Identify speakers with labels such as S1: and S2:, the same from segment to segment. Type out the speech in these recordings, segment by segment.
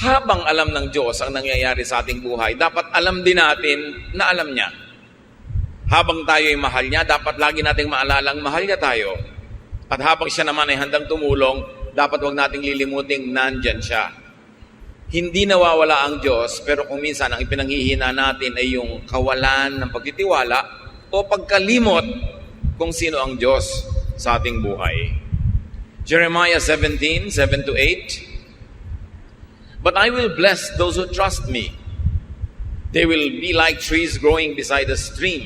S1: Habang alam ng Diyos ang nangyayari sa ating buhay, dapat alam din natin na alam niya. Habang tayo ay mahal niya, dapat lagi nating maalalang mahal niya tayo. At habang siya naman ay handang tumulong, dapat huwag nating lilimuting nandyan siya. Hindi nawawala ang Diyos, pero kung minsan ang ipinanghihina natin ay yung kawalan ng pagtitiwala o pagkalimot kung sino ang Diyos sa ating buhay. Jeremiah 17, 7-8. But I will bless those who trust me. They will be like trees growing beside a stream,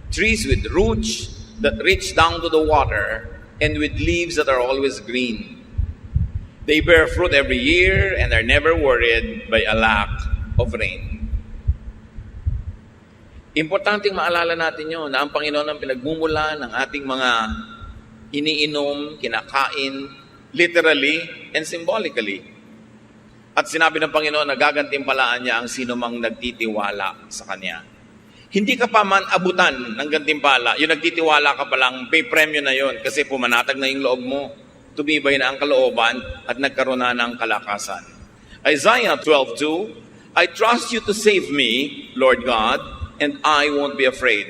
S1: trees with roots that reach down to the water, and with leaves that are always green. They bear fruit every year and are never worried by a lack of rain. Importanteng maalala natin yun na ang Panginoon ang pinagmumula ng ating mga iniinom, kinakain, literally and symbolically. At sinabi ng Panginoon na gagantimpalaan niya ang sino mang nagtitiwala sa Kanya. Hindi ka pa man abutan ng gantimpala, yung nagtitiwala ka pa lang, may premyo na yon kasi pumanatag na yung loob mo, tumibay na ang kalooban at nagkaroon na ng kalakasan. Isaiah 12:2, I trust you to save me, Lord God, and I won't be afraid.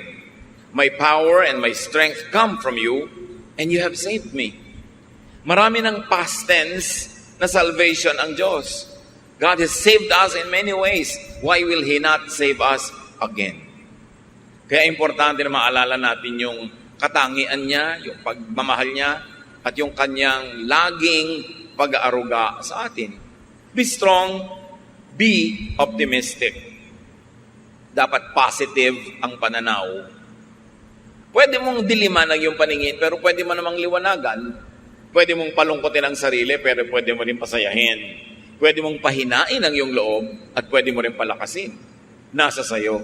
S1: My power and my strength come from you, and you have saved me. Marami ng past tense na salvation ang Diyos. God has saved us in many ways. Why will He not save us again? Kaya importante na maalala natin yung katangian niya, yung pagmamahal niya, at yung kanyang laging pag-aaruga sa atin. Be strong, be optimistic. Dapat positive ang pananaw. Pwede mong diliman ang iyong paningin, pero pwede mo namang liwanagan. Pwede mong palungkotin ang sarili, pero pwede mo rin pasayahin. Pwede mong pahinain ang iyong loob, at pwede mo rin palakasin. Nasa sayo.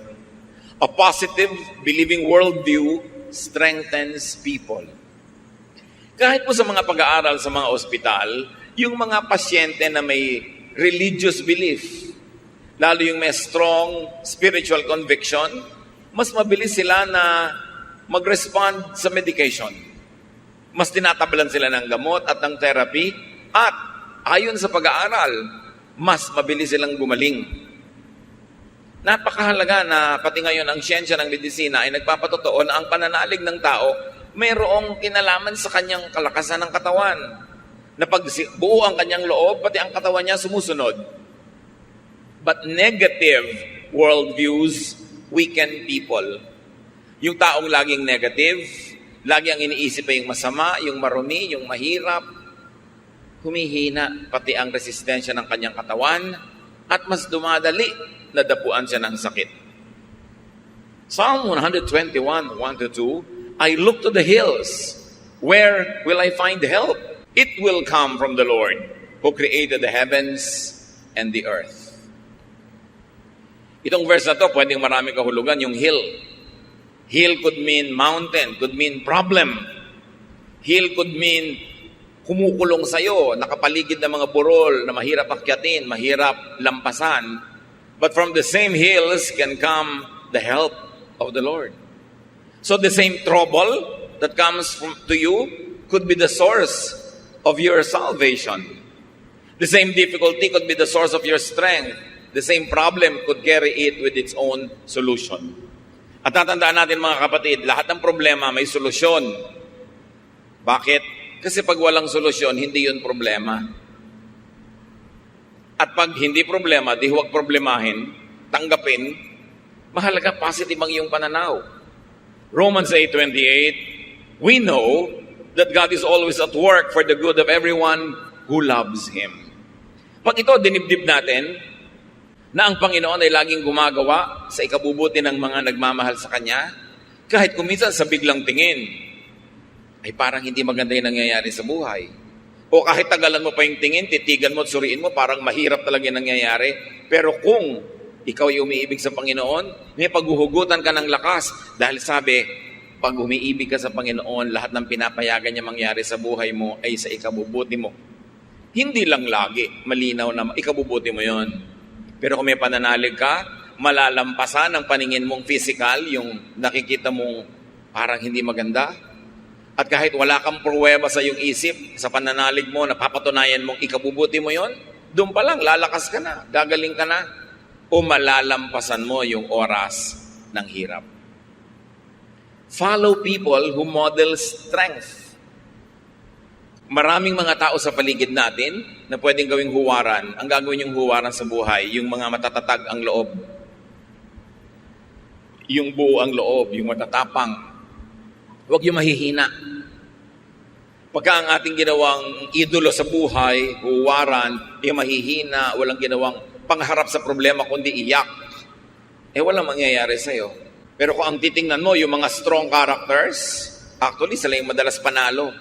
S1: A positive, believing worldview strengthens people. Kahit po sa mga pag-aaral sa mga ospital, yung mga pasyente na may religious belief, lalo yung may strong spiritual conviction, mas mabilis sila na mag-respond sa medication. Mas tinatabalan sila ng gamot at ng therapy, at ayon sa pag-aaral, mas mabilis silang gumaling. Napakahalaga na pati ngayon ang siyensya ng medisina ay nagpapatotoo na ang pananalig ng tao mayroong kinalaman sa kanyang kalakasan ng katawan. Na pag buo ang kanyang loob, pati ang katawan niya sumusunod. But negative worldviews weaken people. Yung taong laging negative, lagi ang iniisip ay yung masama, yung marumi, yung mahirap, humihina pati ang resistensya ng kanyang katawan at mas dumadali na dapuan siya ng sakit. Psalm 121, 1-2, I look to the hills. Where will I find help? It will come from the Lord who created the heavens and the earth. Itong verse na to, pwedeng maraming kahulugan, yung hill. Hill could mean mountain, could mean problem. Hill could mean kumukulong sa'yo, nakapaligid ng mga burol na mahirap akyatin, mahirap lampasan. But from the same hills can come the help of the Lord. So the same trouble that comes to you could be the source of your salvation. The same difficulty could be the source of your strength. The same problem could carry it with its own solution. At tatandaan natin mga kapatid, lahat ng problema may solusyon. Bakit? Kasi pag walang solusyon, hindi yun problema. At pag hindi problema, di huwag problemahin, tanggapin, mahalaga positive ang iyong pananaw. Romans 8:28, we know that God is always at work for the good of everyone who loves Him. Pag ito, dinibdib natin, na ang Panginoon ay laging gumagawa sa ikabubuti ng mga nagmamahal sa Kanya, kahit kuminsan sa biglang tingin, ay parang hindi maganda yung nangyayari sa buhay. O kahit tagalan mo pa yung tingin, titigan mo at suriin mo, parang mahirap talaga yung nangyayari. Pero kung ikaw ay umiibig sa Panginoon, may paghuhugutan ka ng lakas. Dahil sabi, pag umiibig ka sa Panginoon, lahat ng pinapayagan niya mangyari sa buhay mo ay sa ikabubuti mo. Hindi lang lagi, malinaw na ikabubuti mo yon. Pero kung may pananalig ka, malalampasan ang paningin mong physical, yung nakikita mong parang hindi maganda. At kahit wala kang pruweba sa iyong isip, sa pananalig mo, napapatunayan mong ikabubuti mo yon, Doon pa lang, lalakas ka na, gagaling ka na, o malalampasan mo yung oras ng hirap. Follow people who model strength. Maraming mga tao sa paligid natin na pwedeng gawing huwaran. Ang gagawin yung huwaran sa buhay, yung mga matatatag ang loob. Yung buo ang loob, yung matatapang. Huwag yung mahihina. Pagka ang ating ginawang idolo sa buhay, huwaran, yung mahihina, walang ginawang pangharap sa problema kundi iyak, walang mangyayari sa'yo. Pero kung ang titingnan mo, yung mga strong characters, actually, sila yung madalas panalo.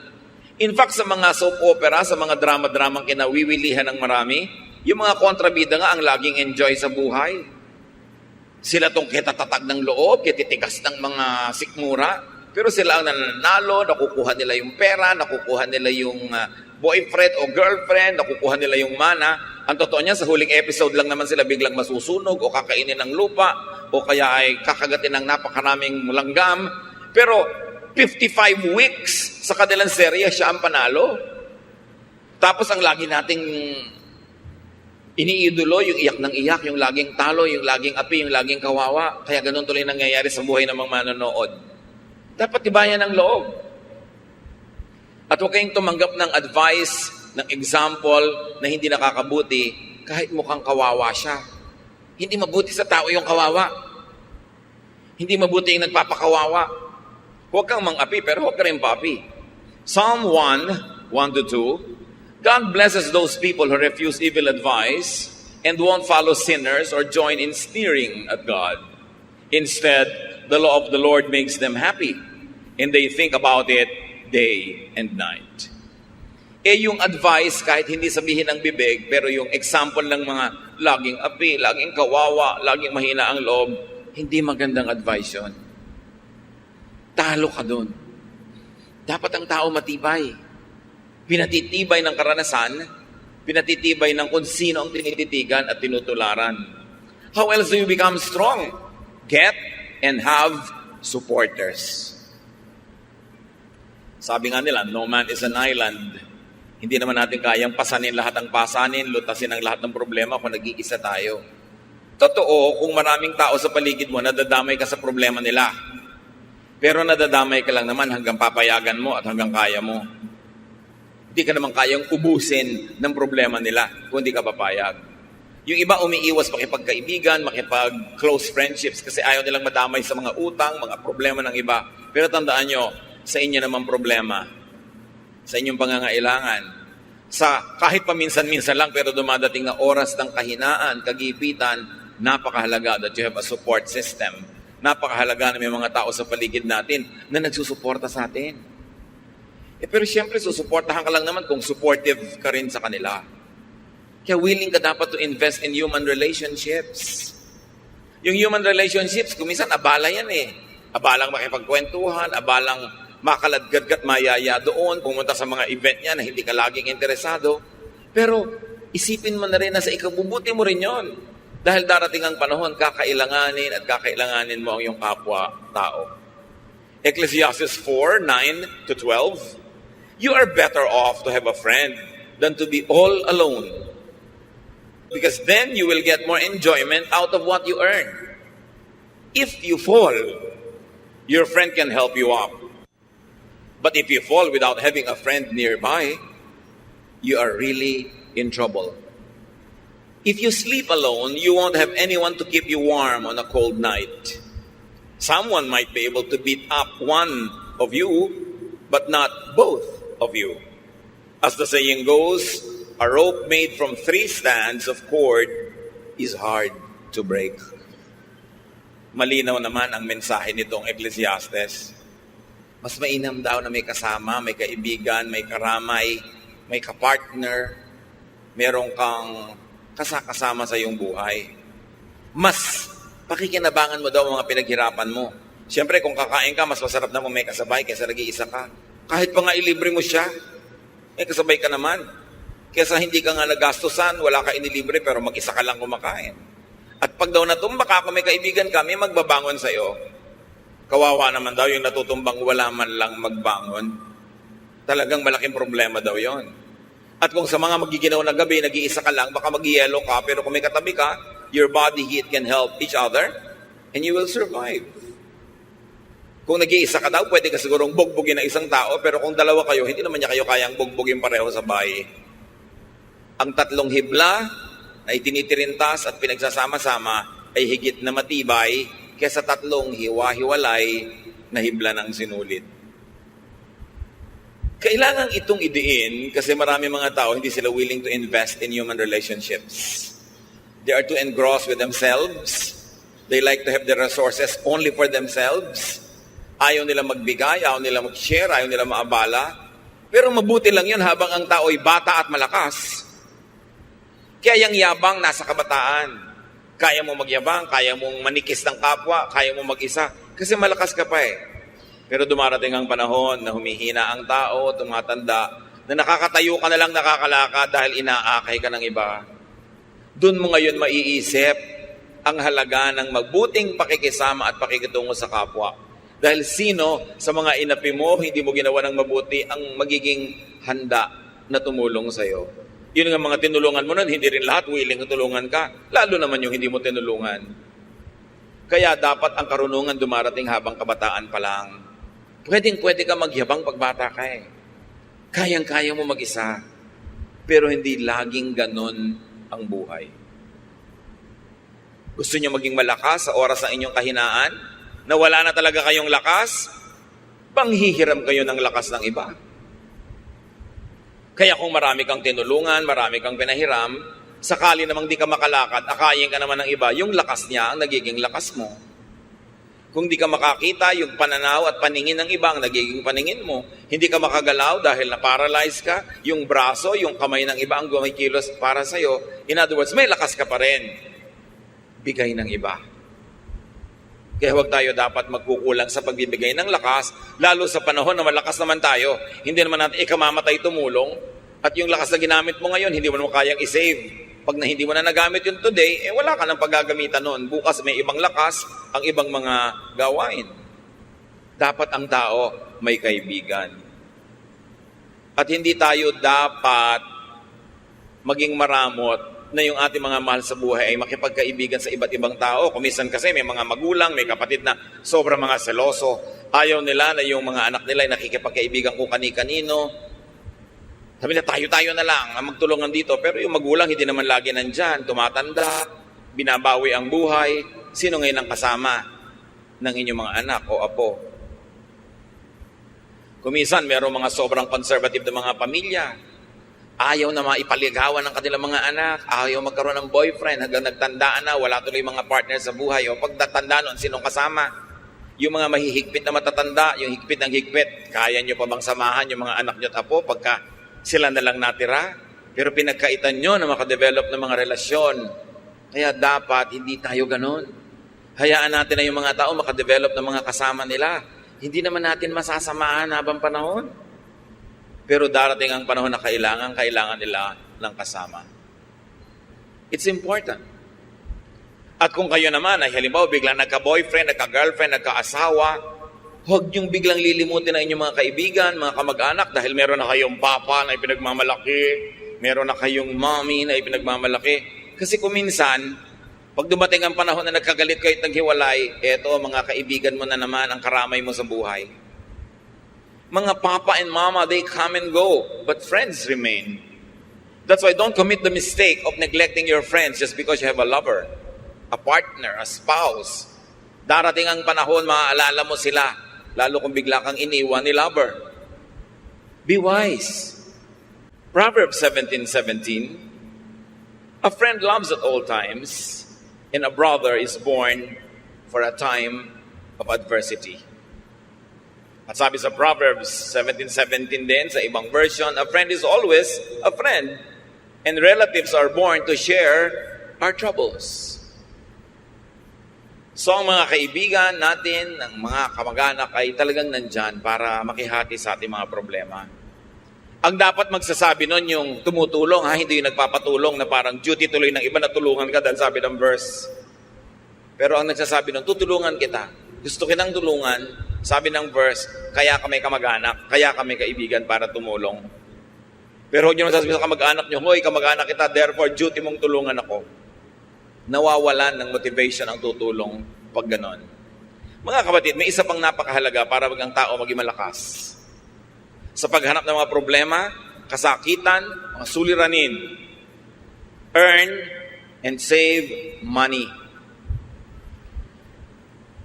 S1: In fact, sa mga soap opera, sa mga drama-dramang kinawiwilihan ng marami, yung mga kontrabida nga ang laging enjoy sa buhay. Sila tong kitatatag ng loob, kititigas ng mga sikmura, pero sila ang nananalo, nakukuha nila yung pera, nakukuha nila yung boyfriend o girlfriend, nakukuha nila yung mana. Ang totoo niya, sa huling episode lang naman sila biglang masusunog o kakainin ng lupa o kaya ay kakagatin ng napakaraming langgam. Pero 55 weeks sa kanilang serye, siya ang panalo. Tapos ang lagi nating iniidolo, yung iyak ng iyak, yung laging talo, yung laging api, yung laging kawawa. Kaya ganun tuloy nangyayari sa buhay ng mga manonood. Dapat tibayan ang loob. At huwag kayong tumanggap ng advice, ng example na hindi nakakabuti kahit mukhang kawawa siya. Hindi mabuti sa tao yung kawawa. Hindi mabuti yung nagpapakawawa. Huwag kang mang-api, pero huwag ka rin pa-api. Psalm 1:1-2, God blesses those people who refuse evil advice and won't follow sinners or join in sneering at God. Instead, the law of the Lord makes them happy, and they think about it day and night. Yung advice, kahit hindi sabihin ng bibig, pero yung example ng mga laging api, laging kawawa, laging mahina ang loob, hindi magandang advice yun. Talo ka dun. Dapat ang tao matibay. Pinatitibay ng karanasan, pinatitibay ng kung sino ang tinititigan at tinutularan. How else do you become strong? Get and have supporters. Sabi nga nila, no man is an island. Hindi naman natin kayang pasanin lahat ng pasanin, lutasin ang lahat ng problema kung nag-iisa tayo. Totoo, kung maraming tao sa paligid mo, nadadamay ka sa problema nila. Pero nadadamay ka lang naman hanggang papayagan mo at hanggang kaya mo. Hindi ka naman kayang ubusin ng problema nila kung hindi ka papayag. Yung iba umiiwas makipagkaibigan, makipag-close friendships kasi ayaw nilang madamay sa mga utang, mga problema ng iba. Pero tandaan nyo, sa inyo naman problema, sa inyong pangangailangan, sa kahit paminsan-minsan lang pero dumadating na oras ng kahinaan, kagipitan, napakahalaga that you have a support system. Napakahalaga na may mga tao sa paligid natin na nagsusuporta sa atin. Pero siyempre, susuportahan ka lang naman kung supportive ka rin sa kanila. Kaya willing ka dapat to invest in human relationships. Yung human relationships, kuminsan abala yan Abalang makipagkwentuhan, abalang makaladgadgat mayaya doon, pumunta sa mga event niya na hindi ka laging interesado. Pero isipin mo na rin na sa ikabubuti mo rin yon. Dahil darating ang panahon, kakailanganin mo ang iyong kapwa-tao. Ecclesiastes 4:9-12, you are better off to have a friend than to be all alone. Because then you will get more enjoyment out of what you earn. If you fall, your friend can help you up. But if you fall without having a friend nearby, you are really in trouble. If you sleep alone, you won't have anyone to keep you warm on a cold night. Someone might be able to beat up one of you, but not both of you. As the saying goes, a rope made from 3 strands of cord is hard to break. Malinaw naman ang mensahe nitong Ecclesiastes. Mas mainam daw na may kasama, may kaibigan, may karamay, may kapartner, merong kang kasama sa iyong buhay. Mas pakikinabangan mo daw ang mga pinaghirapan mo. Siyempre, kung kakain ka, mas masarap na may kasabay kaysa nag-iisa ka. Kahit pa nga ilibre mo siya, kasabay ka naman. Kaysa hindi ka nga nagastusan, wala ka inilibre, pero mag-isa ka lang kumakain. At pag daw natumba ka, kung may kaibigan ka, may magbabangon sa'yo. Kawawa naman daw yung natutumbang wala man lang magbangon. Talagang malaking problema daw yon. At kung sa mga magiginaw na gabi, nag-iisa ka lang, baka mag-yellow ka, pero kung may katabi ka, your body heat can help each other, and you will survive. Kung nag-iisa ka daw, pwede ka sigurong bugbugin ng isang tao, pero kung dalawa kayo, hindi naman niya kayo kayang bugbugin pareho sa bahay. Ang tatlong hibla na itinitirintas at pinagsasama-sama ay higit na matibay kaysa tatlong hiwa-hiwalay na hibla ng sinulit. Kailangan itong idiin kasi marami mga tao hindi sila willing to invest in human relationships. They are too engrossed with themselves. They like to have the resources only for themselves. Ayaw nila magbigay, ayaw nila mag-share, ayaw nila maabala. Pero mabuti lang yun habang ang tao ay bata at malakas. Kaya yung yabang nasa kabataan. Kaya mo magyabang, kaya mong manikis ng kapwa, kaya mo mag-isa. Kasi malakas ka pa eh. Pero dumarating ang panahon na humihina ang tao, tumatanda, na nakakatayo ka na lang nakakalakad dahil inaakay ka ng iba. Doon mo ngayon maiisip ang halaga ng magbuting pakikisama at pakikitungo sa kapwa. Dahil sino sa mga inapi mo, hindi mo ginawa ng mabuti ang magiging handa na tumulong sa'yo. Yun nga mga tinulungan mo nun, hindi rin lahat willing na tulungan ka. Lalo naman yung hindi mo tinulungan. Kaya dapat ang karunungan dumarating habang kabataan pa lang. Pwede ka magyabang pagbata ka eh. Kayang-kaya mo mag-isa. Pero hindi laging ganon ang buhay. Gusto nyo maging malakas sa oras ng inyong kahinaan? Na wala na talaga kayong lakas? Panghihiram kayo ng lakas ng iba. Kaya kung marami kang tinulungan, marami kang pinahiram, sakali namang di ka makalakad, akayin ka naman ng iba, yung lakas niya ang nagiging lakas mo. Kung di ka makakita, yung pananaw at paningin ng iba ang nagiging paningin mo. Hindi ka makagalaw dahil na-paralyze ka, yung braso, yung kamay ng iba ang gumikilos para sa'yo. In other words, may lakas ka pa rin. Bigay ng iba. Kaya huwag tayo dapat magkukulang sa pagbibigay ng lakas, lalo sa panahon na malakas naman tayo. Hindi naman natin ikamamatay tumulong. At yung lakas na ginamit mo ngayon, hindi mo naman kayang isave. Pag na hindi mo na nagamit yun today, wala ka nang paggagamitan noon. Bukas may ibang lakas, ang ibang mga gawain. Dapat ang tao may kaibigan. At hindi tayo dapat maging maramot na yung ating mga mahal sa buhay ay makipagkaibigan sa iba't ibang tao. Kumisan kasi may mga magulang, may kapatid na sobrang mga seloso. Ayaw nila na yung mga anak nila ay nakikipagkaibigan kung kani-kanino. Sabi na tayo-tayo na lang ang magtulungan dito. Pero yung magulang hindi naman lagi nandyan. Tumatanda, binabawi ang buhay. Sino ngayon ang kasama ng inyong mga anak o apo? Kumisan, mayroong mga sobrang conservative na mga pamilya. Ayaw na maipaligawan ng kanilang mga anak. Ayaw magkaroon ng boyfriend hanggang nagtandaan na. Wala tuloy mga partner sa buhay. O pagtatanda nun, sinong kasama? Yung mga mahihigpit na matatanda, yung higpit ng higpit. Kaya nyo pa bang samahan yung mga anak nyo at apo pagka sila na lang natira, pero pinagkaitan nyo na makadevelop ng mga relasyon. Kaya dapat hindi tayo ganon. Hayaan natin na yung mga tao makadevelop ng mga kasama nila. Hindi naman natin masasamahan habang panahon. Pero darating ang panahon na kailangan nila ng kasama. It's important. At kung kayo naman ay halimbawa biglang nagka-boyfriend, nagka-girlfriend, nagka-asawa, huwag niyong biglang lilimutin ang inyong mga kaibigan, mga kamag-anak, dahil meron na kayong papa na ipinagmamalaki, meron na kayong mommy na ipinagmamalaki. Kasi kuminsan, pag dumating ang panahon na nagkagalit kayo at naghiwalay, eto, mga kaibigan mo na naman ang karamay mo sa buhay. Mga papa and mama, they come and go, but friends remain. That's why don't commit the mistake of neglecting your friends just because you have a lover, a partner, a spouse. Darating ang panahon, maaalala mo sila. Lalo kung bigla kang iniwan ni lover. Be wise. Proverbs 17:17. A friend loves at all times, and a brother is born for a time of adversity. At sabi sa Proverbs 17:17 din, sa ibang version, a friend is always a friend, and relatives are born to share our troubles. So ang mga kaibigan natin, ang mga kamag-anak ay talagang nandyan para makihati sa ating mga problema. Ang dapat magsasabi nun yung tumutulong, hindi yung nagpapatulong na parang duty tuloy ng iba na tulungan ka dahil sabi ng verse. Pero ang nagsasabi nun, tutulungan kita. Gusto kitang tulungan, sabi ng verse, kaya kami kamag-anak, kaya kami kaibigan para tumulong. Pero huwag nyo naman sasabihin sa kamag-anak nyo, hoy, kamag-anak kita, therefore duty mong tulungan ako. Nawawalan ng motivation ang tutulong pag ganon. Mga kapatid, may isa pang napakahalaga para ang tao maging malakas. Sa paghanap ng mga problema, kasakitan, mga suliranin, earn and save money.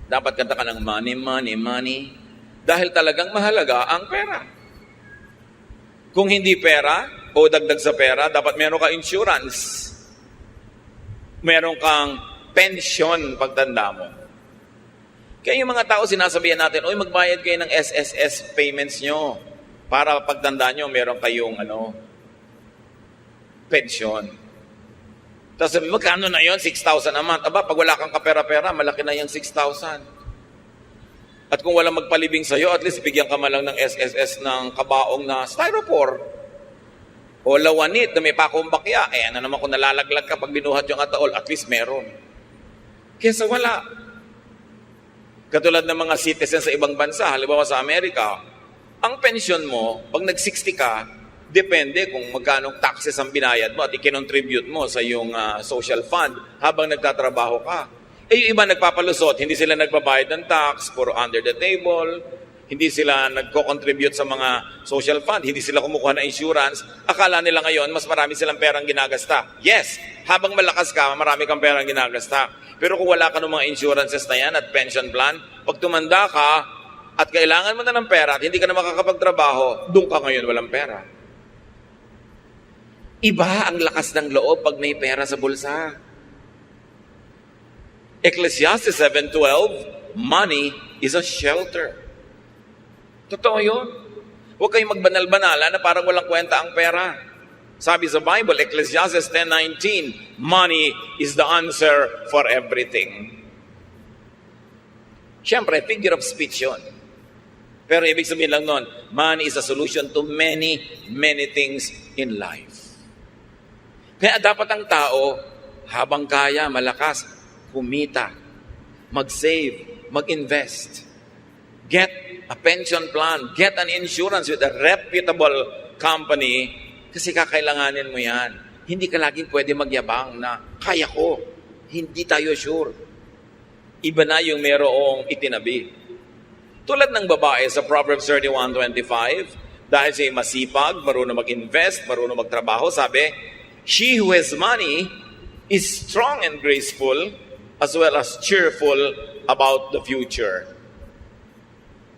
S1: Dapat kanta ka ng money, money, money. Dahil talagang mahalaga ang pera. Kung hindi pera o dagdag sa pera, dapat meron ka insurance. Meron kang pension pagtanda mo. Kaya yung mga tao sinasabihan natin, oy, magbayad kayo ng SSS payments nyo para pagtanda nyo, meron kayong pension. Tapos sabi, magkano na yon? 6,000 a month. Aba, pag wala kang kapera-pera, malaki na yung 6,000. At kung walang magpalibing sa'yo, at least bigyan ka man lang ng SSS ng kabaong na styrofoam. O lawanit na may pakong bakya. Ano naman kung nalalaglag ka pag binuhat yung ataol, at least meron. Kesa wala. Katulad ng mga citizens sa ibang bansa, halimbawa sa Amerika, ang pension mo, pag nag-60 ka, depende kung magkano taxes ang binayad mo at ikinontribute mo sa iyong social fund habang nagtatrabaho ka. Yung iba nagpapalusot, hindi sila nagbabayad ng tax, puro under the table, hindi sila nagko-contribute sa mga social fund, hindi sila kumukuha ng insurance. Akala nila ngayon, mas marami silang perang ginagasta. Yes, habang malakas ka, marami kang perang ginagasta. Pero kung wala ka ng mga insurances na yan at pension plan, pag tumanda ka at kailangan mo na ng pera at hindi ka na makakapagtrabaho, doon ka ngayon walang pera. Iba ang lakas ng loob pag may pera sa bulsa. Ecclesiastes 7:12, money is a shelter. Totoo yun. Huwag kayong magbanal-banala na parang walang kwenta ang pera. Sabi sa Bible, Ecclesiastes 10:19, money is the answer for everything. Siyempre, figure of speech yun. Pero ibig sabihin lang nun, money is a solution to many, many things in life. Kaya dapat ang tao, habang kaya, malakas, kumita, mag-save, mag-invest, get a pension plan, get an insurance with a reputable company, kasi kakailanganin mo yan. Hindi ka laging pwede magyabang na, kaya ko, hindi tayo sure. Iba na yung merong itinabi. Tulad ng babae sa Proverbs 31:25, dahil siya masipag, marunong mag-invest, marunong magtrabaho, sabi, she who has money is strong and graceful, as well as cheerful about the future.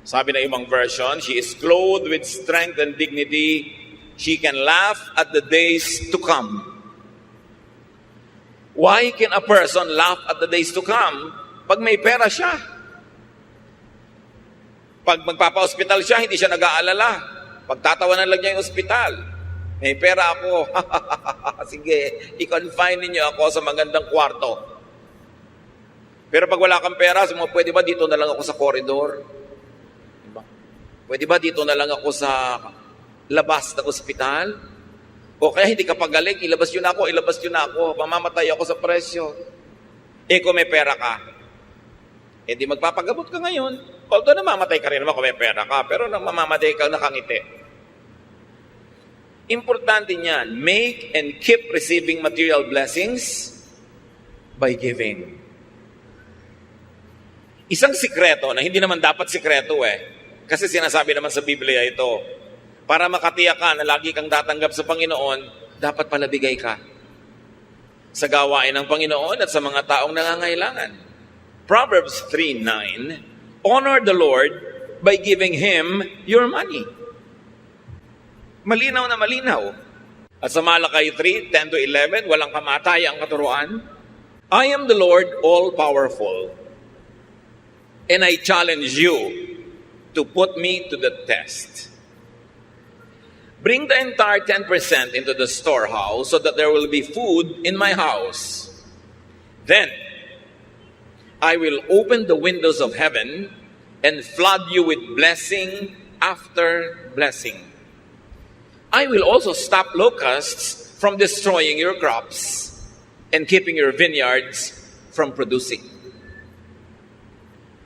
S1: Sabi na ibang version, she is clothed with strength and dignity. She can laugh at the days to come. Why can a person laugh at the days to come pag may pera siya? Pag magpapa-hospital siya, hindi siya nag-aalala. Pagtatawanan lang niya yung ospital. May pera ako. Sige, i-confine niyo ako sa magandang kwarto. Pero pag wala kang pera, pwede ba dito na lang ako sa koridor? Diba? Pwede ba dito na lang ako sa labas ng ospital? O kaya hindi ka pagaling, ilabas yun ako, mamamatay ako sa presyo. Kung may pera ka, di magpapagamot ka ngayon. Although namamatay ka rin naman kung may pera ka, pero mamamatay ka nakangiti. Importante niyan, make and keep receiving material blessings by giving. Isang sikreto na hindi naman dapat sikreto kasi sinasabi naman sa Biblia ito, para makatiyak ka na lagi kang tatanggap sa Panginoon, dapat palabigay ka sa gawain ng Panginoon at sa mga taong nangangailangan. Proverbs 3:9, honor the Lord by giving Him your money. Malinaw na malinaw. At sa Malakay 3:10-11, walang kamatay ang katuruan. I am the Lord all-powerful, and I challenge you to put me to the test. Bring the entire 10% into the storehouse so that there will be food in my house. Then I will open the windows of heaven and flood you with blessing after blessing. I will also stop locusts from destroying your crops and keeping your vineyards from producing.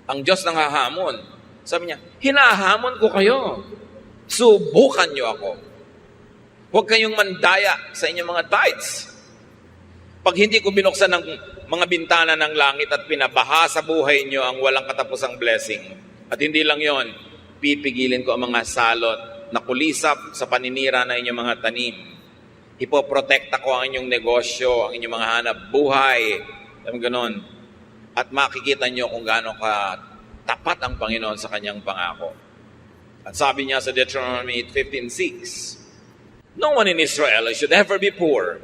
S1: Ang Diyos nang hahamon. Sabi niya, hinahamon ko kayo. Subukan niyo ako. Huwag kayong mandaya sa inyong mga tithes. Pag hindi ko binuksan ng mga bintana ng langit at pinabaha sa buhay nyo ang walang katapusang blessing, at hindi lang yon, pipigilin ko ang mga salot na kulisap sa paninira ng inyong mga tanim. Ipoprotekta ko ang inyong negosyo, ang inyong mga hanap buhay, ganon. At makikita nyo kung gaano ka tapat ang Panginoon sa kanyang pangako. At sabi niya sa Deuteronomy 15:6, no one in Israel should ever be poor.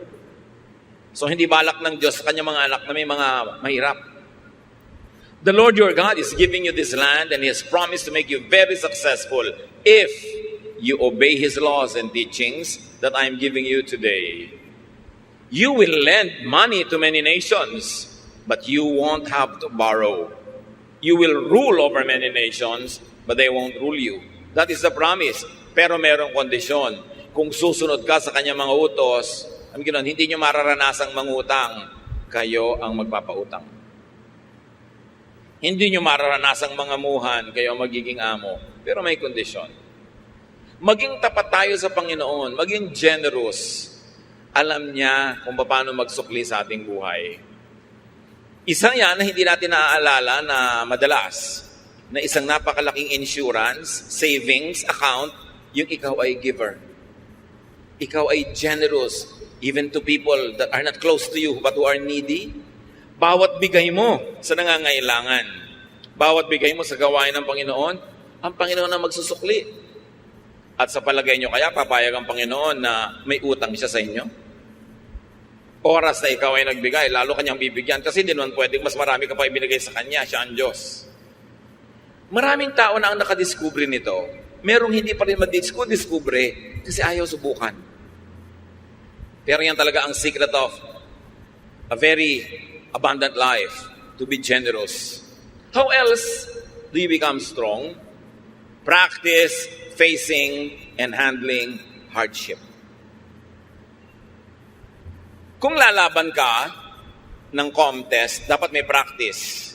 S1: So hindi balak ng Diyos sa kanyang mga anak na may mga mahirap. The Lord your God is giving you this land and He has promised to make you very successful if you obey His laws and teachings that I am giving you today. You will lend money to many nations, but you won't have to borrow. You will rule over many nations, but they won't rule you. That is the promise. Pero merong kondisyon. Kung susunod ka sa kanyang mga utos, hindi nyo mararanasang mangutang, kayo ang magpapautang. Hindi nyo mararanasang mangamuhan, kayo ang magiging amo. Pero may kondisyon. Maging tapat tayo sa Panginoon, maging generous. Alam niya kung paano magsukli sa ating buhay. Isa yan na hindi natin naaalala na madalas, na isang napakalaking insurance, savings account, yung ikaw ay giver. Ikaw ay generous, even to people that are not close to you but who are needy. Bawat bigay mo sa nangangailangan, bawat bigay mo sa gawain ng Panginoon, ang Panginoon na magsusukli. At sa palagay nyo kaya, papayag ang Panginoon na may utang siya sa inyo? Oras na ikaw ay nagbigay, lalo kanyang bibigyan. Kasi hindi naman pwedeng mas marami ka pa ibinigay sa kanya, siya ang Diyos. Maraming tao na ang nakadiskubre nito. Merong hindi pa rin madiskubre kasi ayaw subukan. Pero yan talaga ang secret of a very abundant life, to be generous. How else do you become strong? Practice facing and handling hardship. Kung lalaban ka ng contest, dapat may practice.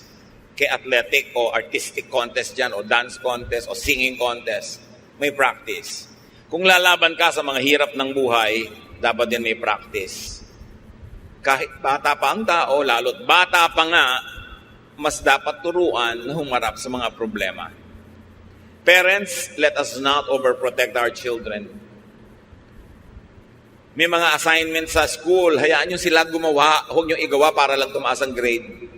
S1: Kay athletic o artistic contest dyan, o dance contest, o singing contest, may practice. Kung lalaban ka sa mga hirap ng buhay, dapat din may practice. Kahit bata pa ang tao, lalo't bata pa nga, mas dapat turuan na humarap sa mga problema. Parents, let us not overprotect our children. May mga assignments sa school, hayaan nyo sila gumawa, huwag nyo igawa para lang tumaas ang grade.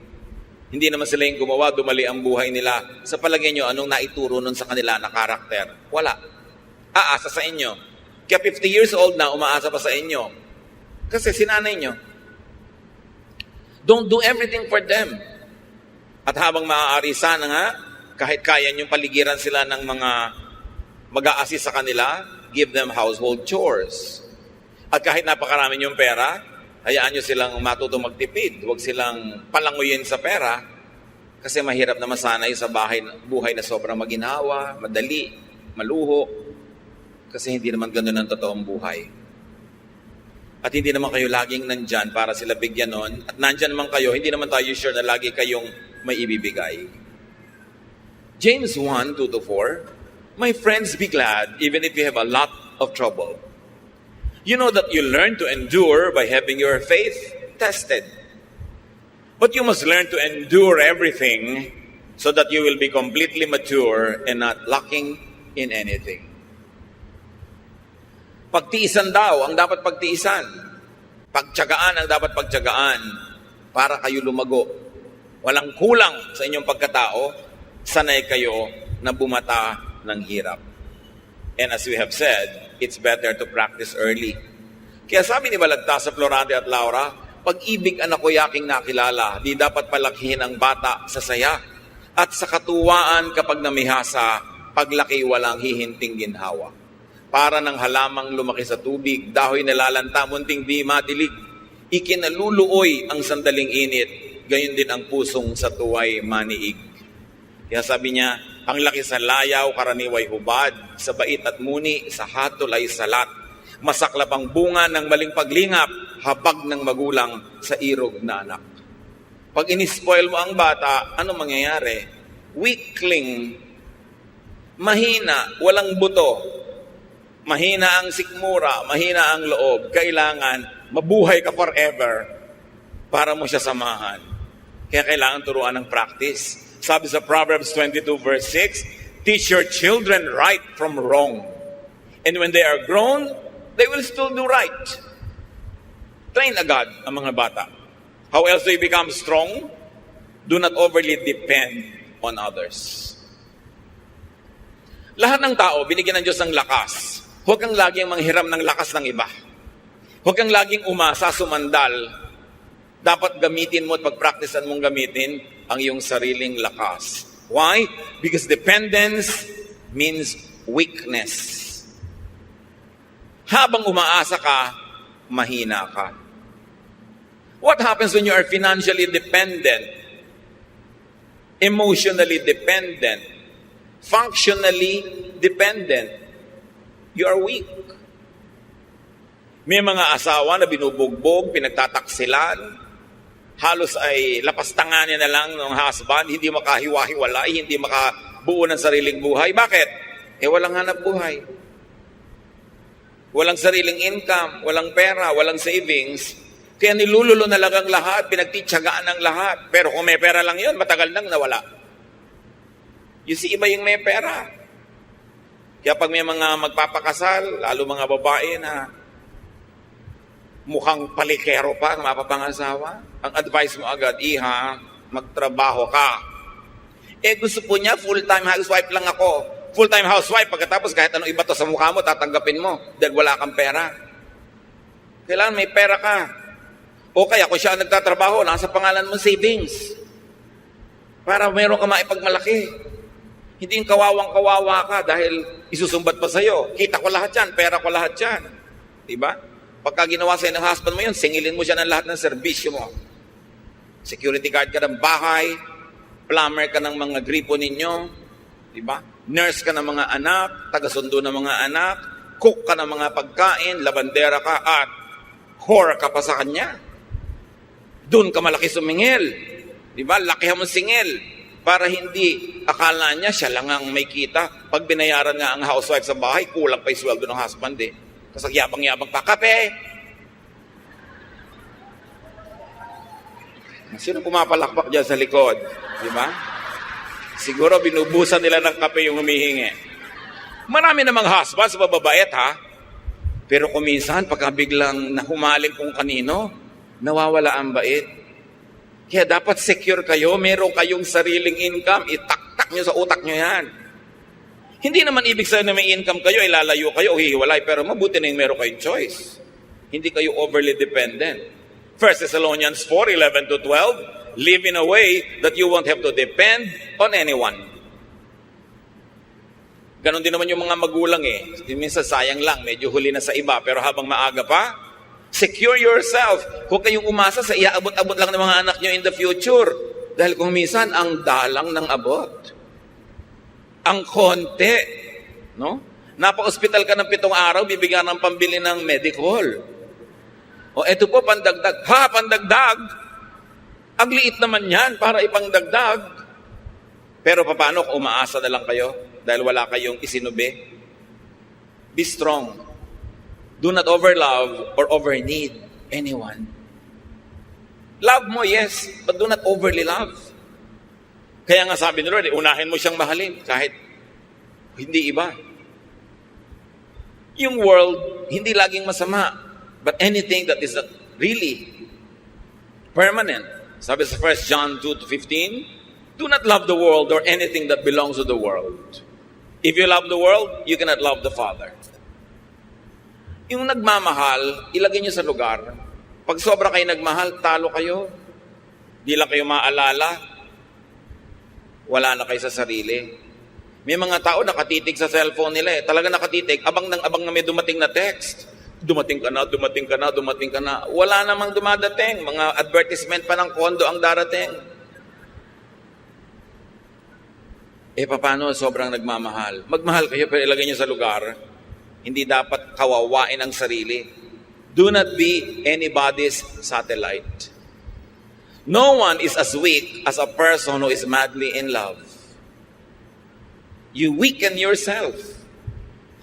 S1: Hindi naman sila yung gumawa, dumali ang buhay nila. Sa palagay nyo, anong naituro nun sa kanila na karakter? Wala. Aasa sa inyo. Kaya 50 years old na, umaasa pa sa inyo. Kasi sinanay nyo. Don't do everything for them. At habang maaari, sana nga, kahit kaya nyo paligiran sila ng mga mag-a-assist sa kanila, give them household chores. At kahit napakarami yung pera, hayaan nyo silang matutong magtipid. Huwag silang palanguyin sa pera kasi mahirap na masanay sa buhay na sobrang maginhawa, madali, maluho. Kasi hindi naman ganun ang totoong buhay. At hindi naman kayo laging nandyan para sila bigyan nun. At nandyan naman kayo, hindi naman tayo sure na lagi kayong may ibibigay. James 1:2-4, my friends, be glad even if you have a lot of trouble. You know that you learn to endure by having your faith tested. But you must learn to endure everything so that you will be completely mature and not lacking in anything. Pagtiisan daw ang dapat pagtiisan. Pagtiyagaan ang dapat pagtiyagaan para kayo lumago. Walang kulang sa inyong pagkatao, sanay kayo na bumata ng hirap. And as we have said, it's better to practice early. Kaya sabi ni Balagtas sa Florante at Laura, pag-ibig anak ko yaking nakilala, di dapat palakihin ang bata sa saya. At sa katuwaan kapag namihasa, paglaki walang hihinting ginhawa. Para ng halamang lumaki sa tubig, dahoy nalalanta, munting di madilig. Ikinaluluoy ang sandaling init, gayon din ang pusong sa tuway maniig. Kaya sabi niya, ang laki sa layaw, karaniway hubad, sa bait at muni, sa hatol ay salat. Masaklap ang bunga ng maling paglingap, habag ng magulang sa irog na anak. Pag inispoil mo ang bata, ano mangyayari? Weakling, mahina, walang buto, mahina ang sikmura, mahina ang loob, kailangan mabuhay ka forever para mo siya samahan. Kaya kailangan turuan ng practice. Sabi sa Proverbs 22 verse 6, teach your children right from wrong. And when they are grown, they will still do right. Train agad ang mga bata. How else do you become strong? Do not overly depend on others. Lahat ng tao, binigyan ng Diyos ng lakas. Huwag kang laging manghiram ng lakas ng iba. Huwag kang laging umasa, sumandal. Dapat gamitin mo at pag-practicean mong gamitin ang iyong sariling lakas. Why? Because dependence means weakness. Habang umaasa ka, mahina ka. What happens when you are financially dependent, emotionally dependent, functionally dependent? You are weak. May mga asawa na binubugbog, pinagtataksilan, halos ay lapastanganin na lang ng husband, hindi makahiwa-hiwalay, hindi makabuo ng sariling buhay. Bakit? Walang hanap buhay. Walang sariling income, walang pera, walang savings. Kaya nilululo na lang ang lahat, pinagtitsagaan ang lahat. Pero kung may pera lang yun, matagal nang nawala. You see, iba yung may pera. Kaya pag may mga magpapakasal, lalo mga babae na mukhang palikero pa, mapapangasawa, ang advice mo agad, iha, magtrabaho ka. Gusto po niya, full-time housewife lang ako. Full-time housewife, pagkatapos kahit anong iba to sa mukha mo, tatanggapin mo dahil wala kang pera. Kailangan may pera ka. O kaya kung siya ang nagtatrabaho, nasa pangalan mo savings. Para meron ka maipagmalaki. Hindi yung kawawang-kawawa ka dahil isusumbat pa sa'yo. Kita ko lahat yan, pera ko lahat yan. Diba? Pagka ginawa sa'yo ng husband mo yun, singilin mo siya ng lahat ng serbisyo mo. Security guard ka ng bahay, plumber ka ng mga gripo ninyo, diba? Nurse ka ng mga anak, taga-sundo ng mga anak, cook ka ng mga pagkain, labandera ka, at whore ka pa sa kanya. Doon ka malaki sumingil. Diba? Lakihan mo singil. Para hindi akala niya siya lang ang may kita. Pag binayaran nga ang housewife sa bahay, kulang pa yung sweldo ng husband eh. Kasi yabang-yabang pa, kape! Sino pumapalakpak dyan sa likod? Diba? Siguro binubusan nila ng kape yung humihingi. Marami namang husbands, mababait ha. Pero kung minsan, pagka biglang nahumaling kung kanino, nawawala ang bait. Kaya dapat secure kayo, meron kayong sariling income, itaktak nyo sa utak nyo yan. Hindi naman ibig sabihin na may income kayo, ilalayo kayo o hihiwalay, pero mabuti na yung meron kayong choice. Hindi kayo overly dependent. 1 Thessalonians 4:11-12, live in a way that you won't have to depend on anyone. Ganon din naman yung mga magulang eh. Minsan sayang lang, medyo huli na sa iba, pero habang maaga pa, secure yourself. Huwag kayong umasa sa iaabot-abot lang ng mga anak nyo in the future. Dahil kung minsan, ang dalang ng abot. Ang konti. No? Napa-hospital ka ng 7 araw, bibigyan ng pambili ng medical. O eto po, pandagdag. Ha, pandagdag! Ang liit naman yan para ipangdagdag. Pero paano kung umaasa na lang kayo dahil wala kayong isinubi? Be strong. Do not overlove or overneed anyone. Love mo, yes, but do not overly love. Kaya nga sabi ni Lord, unahin mo siyang mahalin kahit hindi iba. Yung world, hindi laging masama, but anything that is not really permanent. Sabi sa 1 John 2:15, do not love the world or anything that belongs to the world. If you love the world, you cannot love the Father. Yung nagmamahal, ilagay niyo sa lugar. Pag sobra kayo nagmahal, talo kayo. Di lang kayo maalala. Wala na kayo sa sarili. May mga tao nakatitig sa cellphone nila eh. Talaga nakatitig, abang na may dumating na text. Dumating ka na, dumating ka na, dumating ka na. Wala namang dumadating. Mga advertisement pa ng kondo ang darating. Paano sobrang nagmamahal? Magmahal kayo pero ilagay niyo sa lugar. Hindi dapat kawawain ang sarili. Do not be anybody's satellite. No one is as weak as a person who is madly in love. You weaken yourself.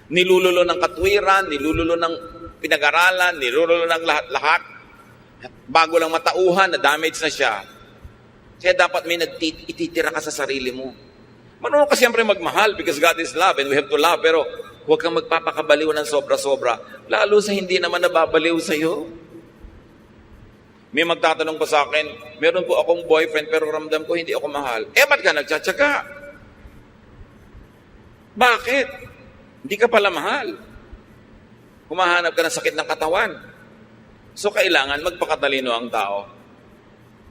S1: Nilululo ng katwiran, nilululo ng pinag-aralan, nilululo ng lahat-lahat. Bago lang matauhan, na-damage na siya. Kaya dapat may ititira ka sa sarili mo. Marunong ka siyempre magmahal because God is love and we have to love, pero huwag kang magpapakabaliw ng sobra-sobra. Lalo sa hindi naman nababaliw sa'yo. May magtatanong pa sa akin, meron po akong boyfriend pero ramdam ko hindi ako mahal. Ba't ka nagtsatsaga? Bakit? Hindi ka pala mahal. Humahanap ka ng sakit ng katawan. So kailangan magpakatalino ang tao.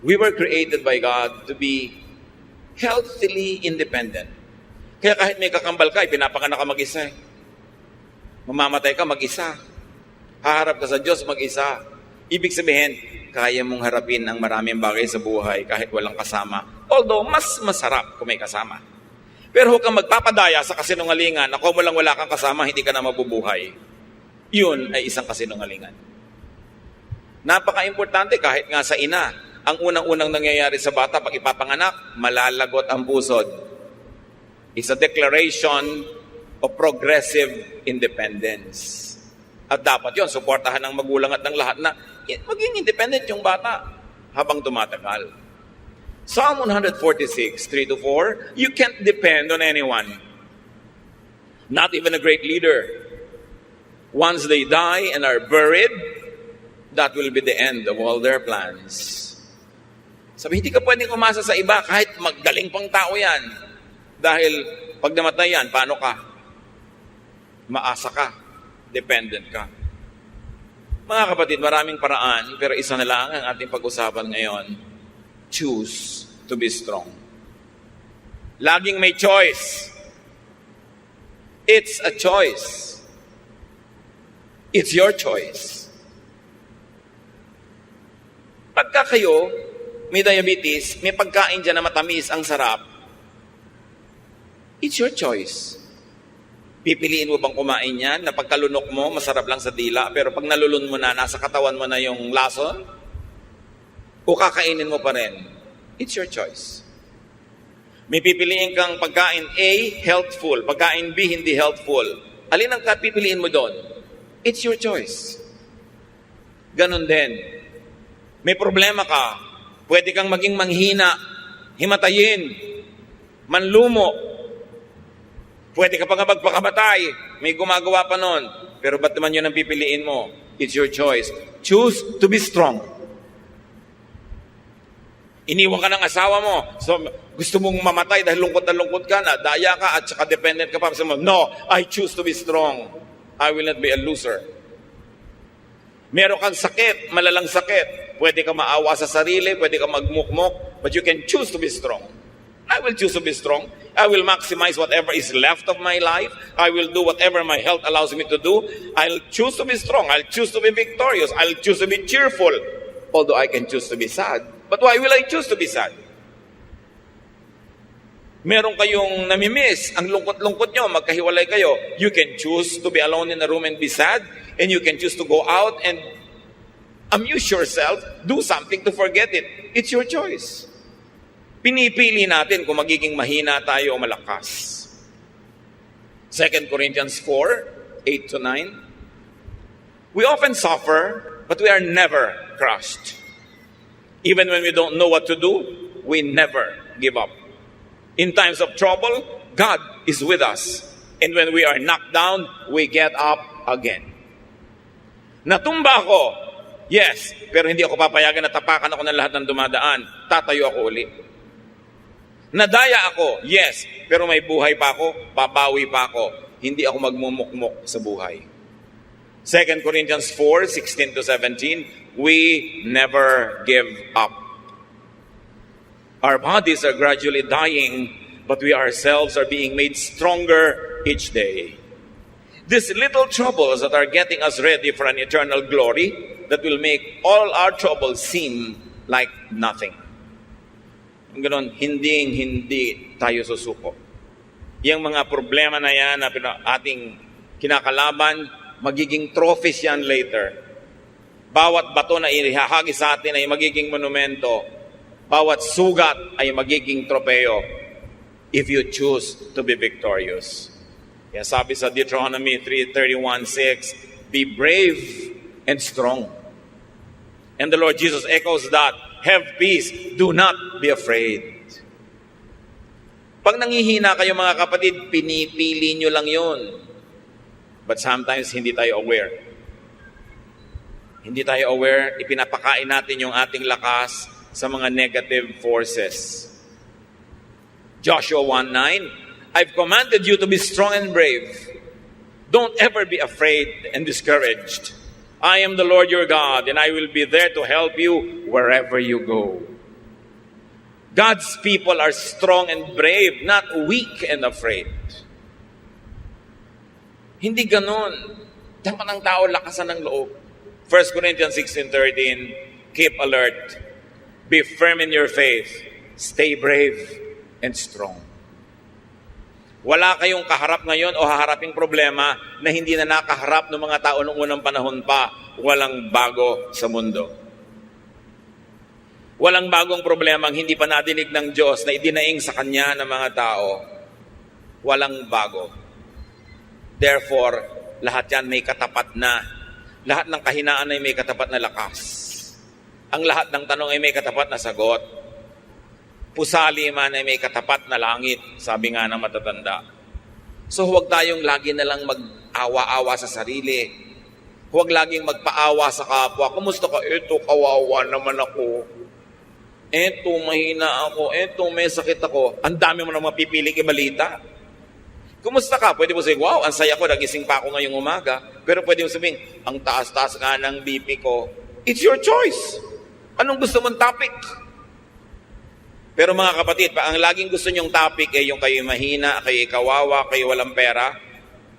S1: We were created by God to be healthily independent. Kaya kahit may kakambal ka, pinapanganak ka mag-isa. Mamamatay ka mag-isa. Haharap ka sa Diyos mag-isa. Ibig sabihin, kaya mong harapin ang maraming bagay sa buhay kahit walang kasama. Although, mas masarap kung may kasama. Pero huwag kang magpapadaya sa kasinungalingan na kung wala kang kasama, hindi ka na mabubuhay. Yun ay isang kasinungalingan. Napaka-importante kahit nga sa ina, ang unang-unang nangyayari sa bata pag ipapanganak, malalagot ang pusod. It's a declaration of progressive independence. At dapat yon suportahan ng magulang at ng lahat na maging independent yung bata habang tumatagal. Psalm 146, 3-4, you can't depend on anyone. Not even a great leader. Once they die and are buried, that will be the end of all their plans. Sabi, hindi ka pwedeng umasa sa iba kahit magaling pang tao yan. Dahil pag namatay yan, paano ka? Maasa ka. Dependent ka. Mga kapatid, maraming paraan, pero isa na lang ang ating pag-usapan ngayon. Choose to be strong. Laging may choice. It's a choice. It's your choice. Pagka kayo may diabetes, may pagkain dyan na matamis, ang sarap, it's your choice. Pipiliin mo bang kumain yan na pagkalunok mo, masarap lang sa dila, pero pag nalulun mo na, nasa katawan mo na yung lason? O kakainin mo pa rin? It's your choice. May pipiliin kang pagkain A, healthful. Pagkain B, hindi healthful. Alin ang pipiliin mo doon? It's your choice. Ganon din. May problema ka. Pwede kang maging manghina, himatayin, manlumo. Pwede ka pa nga magpakamatay. May gumagawa pa nun. Pero ba't naman yun ang pipiliin mo? It's your choice. Choose to be strong. Iniwan ka ng asawa mo. So, gusto mong mamatay dahil lungkot na lungkot ka na, daya ka at saka dependent ka pa. So, no, I choose to be strong. I will not be a loser. Meron kang sakit, malalang sakit. Pwede ka maawa sa sarili, pwede ka magmukmok, but you can choose to be strong. I will choose to be strong. I will maximize whatever is left of my life. I will do whatever my health allows me to do. I'll choose to be strong. I'll choose to be victorious. I'll choose to be cheerful. Although I can choose to be sad. But why will I choose to be sad? Meron kayong namimiss, ang lungkot-lungkot nyo, magkahiwalay kayo. You can choose to be alone in a room and be sad, and you can choose to go out and amuse yourself, do something to forget it. It's your choice. Pinipili natin kung magiging mahina tayo o malakas. 2 Corinthians 4, 8-9. We often suffer, but we are never crushed. Even when we don't know what to do, we never give up. In times of trouble, God is with us. And when we are knocked down, we get up again. Natumba ako, yes, pero hindi ako papayagan na tapakan ako ng lahat ng dumadaan. Tatayo ako uli. Nadaya ako, yes, pero may buhay pa ako, babawi pa ako. Hindi ako magmumukmok sa buhay. 2 Corinthians 4, 16-17, we never give up. Our bodies are gradually dying, but we ourselves are being made stronger each day. These little troubles that are getting us ready for an eternal glory that will make all our troubles seem like nothing. Ganon, hindi tayo susuko. Yung mga problema na yan na ating kinakalaban, magiging trophies yan later. Bawat bato na ihahagi sa atin ay magiging monumento. Bawat sugat ay magiging tropeo if you choose to be victorious. Kaya sabi sa Deuteronomy 3:31-6, be brave and strong. And the Lord Jesus echoes that, have peace, do not be afraid. Pag nangihina kayo mga kapatid, pinipili nyo lang yun. But sometimes hindi tayo aware. Hindi tayo aware, ipinapakain natin yung ating lakas sa mga negative forces. Joshua 1:9, I've commanded you to be strong and brave. Don't ever be afraid and discouraged. I am the Lord your God, and I will be there to help you wherever you go. God's people are strong and brave, not weak and afraid. Hindi ganun. Dapat ang tao lakasan ng loob. 1 Corinthians 16:13, keep alert, be firm in your faith, stay brave and strong. Wala kayong kaharap ngayon o haharaping problema na hindi na nakaharap ng mga tao noong unang panahon pa. Walang bago sa mundo. Walang bagong problema ang hindi pa nadinig ng Diyos na idinaing sa Kanya ng mga tao. Walang bago. Therefore, lahat yan may katapat na. Lahat ng kahinaan ay may katapat na lakas. Ang lahat ng tanong ay may katapat na sagot. Pusali man ay may katapat na langit, sabi nga ng matatanda. So huwag tayong lagi na lang mag-awa-awa sa sarili. Huwag laging magpaawa sa kapwa. Kumusta ka? Eto, kawawa naman ako. Eto, mahina ako. Eto, may sakit ako. Ang dami mo nang mapipiling ibalita. Kumusta ka? Pwede mo sabihin, wow, ang saya ko, nagising pa ako ngayong umaga. Pero pwede mo sabihin, ang taas-taas nga ng BP ko. It's your choice. Anong gusto mong topic? Pero mga kapatid, ang laging gusto nyong topic ay yung kayo mahina, kayo kawawa, kayo walang pera,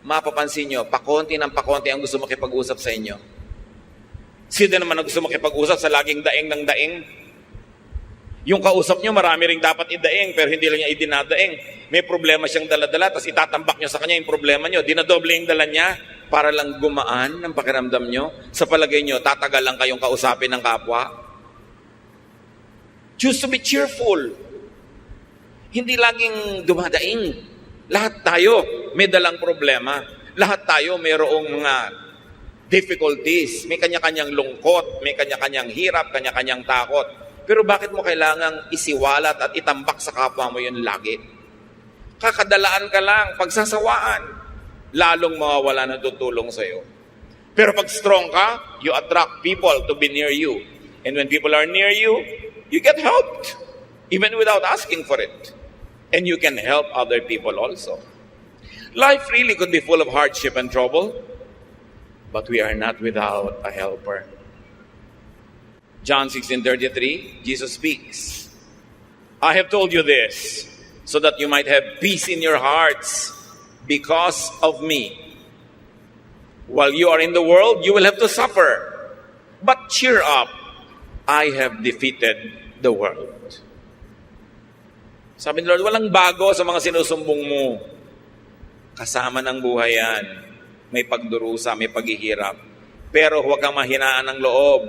S1: mapapansin nyo, pakonti ng pakonti ang gusto makipag-usap sa inyo. Sino naman ang gusto makipag-usap sa laging daing ng daing? Yung kausap nyo, marami ring dapat idaing, pero hindi lang niya idinadaing. May problema siyang dala-dala, tapos itatambak nyo sa kanya yung problema nyo. Dinadoble yung dala niya para lang gumaan ng pakiramdam nyo. Sa palagay nyo, tatagal lang kayong kausapin ng kapwa. Choose to be cheerful. Hindi laging dumadaing. Lahat tayo may dalang problema. Lahat tayo mayroong mga difficulties. May kanya-kanyang lungkot, may kanya-kanyang hirap, kanya-kanyang takot. Pero bakit mo kailangang isiwalat at itambak sa kapwa mo yun lagi? Kakadalaan ka lang, pagsasawaan. Lalong mawawala ng tutulong sa'yo. Pero pag strong ka, you attract people to be near you. And when people are near you, you get helped, even without asking for it. And you can help other people also. Life really could be full of hardship and trouble, but we are not without a helper. John 16:33, Jesus speaks. I have told you this, so that you might have peace in your hearts because of me. While you are in the world, you will have to suffer. But cheer up. I have defeated the world. Sabi ni Lord, walang bago sa mga sinusumbong mo. Kasama ng buhay yan. May pagdurusa, may paghihirap. Pero huwag kang mahinaan ng loob.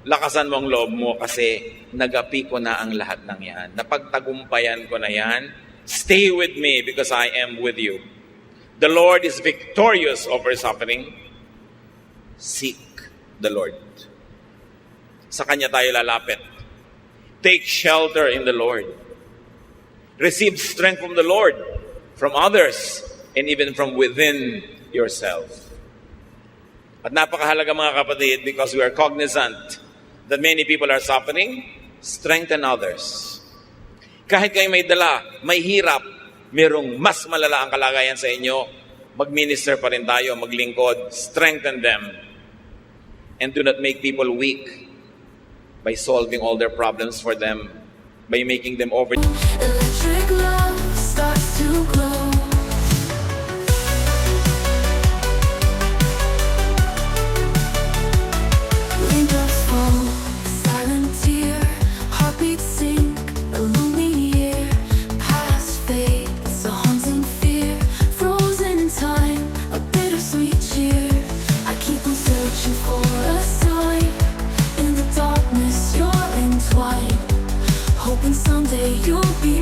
S1: Lakasan mo ang loob mo kasi nagapi ko na ang lahat ng yan. Napagtagumpayan ko na yan. Stay with me because I am with you. The Lord is victorious over suffering. Seek the Lord. Sa Kanya tayo lalapit. Take shelter in the Lord. Receive strength from the Lord, from others, and even from within yourself. At napakahalaga mga kapatid, because we are cognizant that many people are suffering, strengthen others. Kahit kayo may dala, may hirap, merong mas malala ang kalagayan sa inyo, mag-minister pa rin tayo, maglingkod, strengthen them. And do not make people weak by solving all their problems for them, by making them over.
S2: Electric love starts to glow. Raindrops fall, silent tear, heartbeats sink, a lonely year. Past fades, a haunting fear, frozen in time, a bittersweet cheer. I keep on searching for a sign. In the darkness, you're entwined, hoping someday you'll be